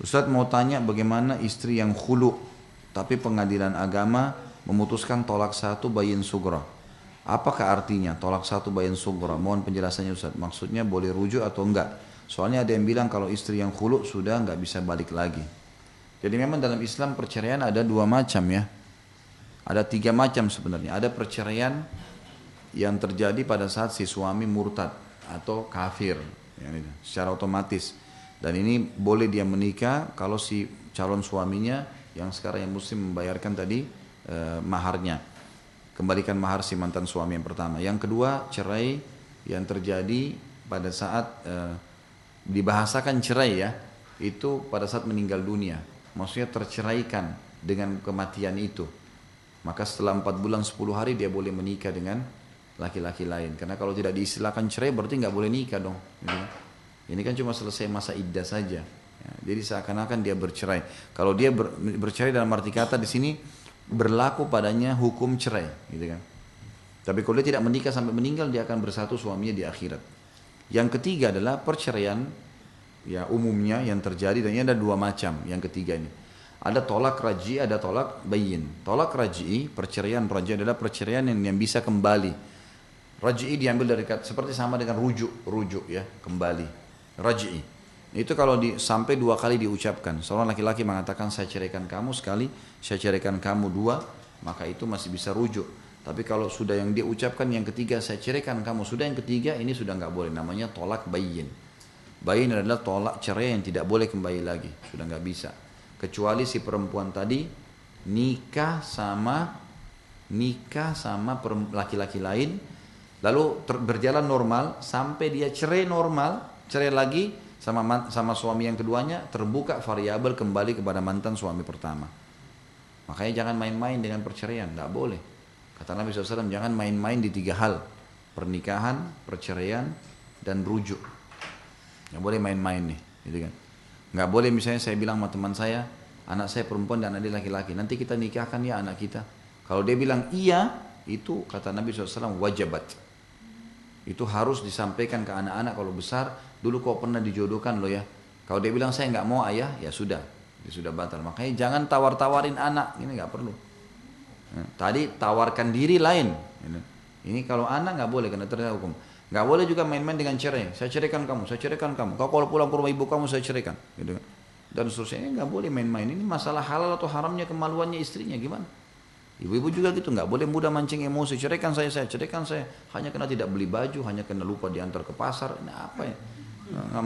Ustadz mau tanya bagaimana istri yang khulu tapi pengadilan agama memutuskan tolak satu bayin sugra. Apakah artinya tolak satu bayin sugra? Mohon penjelasannya Ustadz. Maksudnya boleh rujuk atau enggak? Soalnya ada yang bilang kalau istri yang khulu sudah enggak bisa balik lagi. Jadi memang dalam Islam perceraian ada dua macam ya. Ada tiga macam sebenarnya. Ada perceraian yang terjadi pada saat si suami murtad atau kafir, yani secara otomatis. Dan ini boleh dia menikah kalau si calon suaminya yang sekarang yang muslim membayarkan tadi maharnya, kembalikan mahar si mantan suami yang pertama. Yang kedua, cerai yang terjadi pada saat dibahasakan cerai ya, itu pada saat meninggal dunia, maksudnya terceraikan dengan kematian itu. Maka setelah 4 bulan 10 hari dia boleh menikah dengan laki-laki lain. Karena kalau tidak diistilahkan cerai berarti nggak boleh nikah dong. Ini kan cuma selesai masa iddah saja. Ya, jadi seakan-akan dia bercerai. Kalau dia bercerai dalam arti kata di sini berlaku padanya hukum cerai, gitu kan. Tapi kalau dia tidak menikah sampai meninggal, dia akan bersatu suaminya di akhirat. Yang ketiga adalah perceraian ya umumnya yang terjadi, dan ini ada dua macam. Yang ketiga ini ada tolak raj'i, ada tolak bayin. Tolak raj'i, perceraian raj'i adalah perceraian yang bisa kembali. Raj'i diambil dari kata seperti sama dengan rujuk ya, kembali. Raj'i itu kalau sampai 2 kali diucapkan. Seorang laki-laki mengatakan saya ceraikan kamu sekali, saya ceraikan kamu 2, maka itu masih bisa rujuk. Tapi kalau sudah yang dia ucapkan yang ketiga, saya ceraikan kamu, sudah yang ketiga, ini sudah nggak boleh, namanya tolak bayin. Bayin adalah tolak cerai yang tidak boleh kembali lagi, sudah nggak bisa. Kecuali si perempuan tadi nikah sama laki-laki lain, lalu berjalan normal sampai dia cerai normal, cerai lagi sama suami yang keduanya, terbuka variabel kembali kepada mantan suami pertama. Makanya jangan main-main dengan perceraian, tidak boleh. Kata Nabi SAW, jangan main-main di 3 hal: pernikahan, perceraian, dan rujuk. Nggak boleh main-main nih, gitu kan. Nggak boleh misalnya saya bilang sama teman saya, anak saya perempuan dan anak dia laki-laki, nanti kita nikahkan ya anak kita. Kalau dia bilang iya, itu kata Nabi SAW wajibat. Itu harus disampaikan ke anak-anak kalau besar, dulu kau pernah dijodohkan loh ya. Kalau dia bilang saya nggak mau ayah, ya sudah, dia sudah batal. Makanya jangan tawar-tawarin anak, ini nggak perlu. Tadi tawarkan diri lain. Ini kalau anak nggak boleh karena terkena hukum. Nggak boleh juga main-main dengan cerai. Saya ceraikan kamu, saya ceraikan kamu. Kau kalau pulang ke rumah ibu kamu saya ceraikan, gitu kan. Dan seterusnya, nggak boleh main-main. Ini masalah halal atau haramnya kemaluannya istrinya gimana? Ibu-ibu juga gitu, nggak boleh mudah mancing emosi. Ceraikan saya, ceraikan saya. Hanya karena tidak beli baju, hanya karena lupa diantar ke pasar. Ini apa ya? Nggak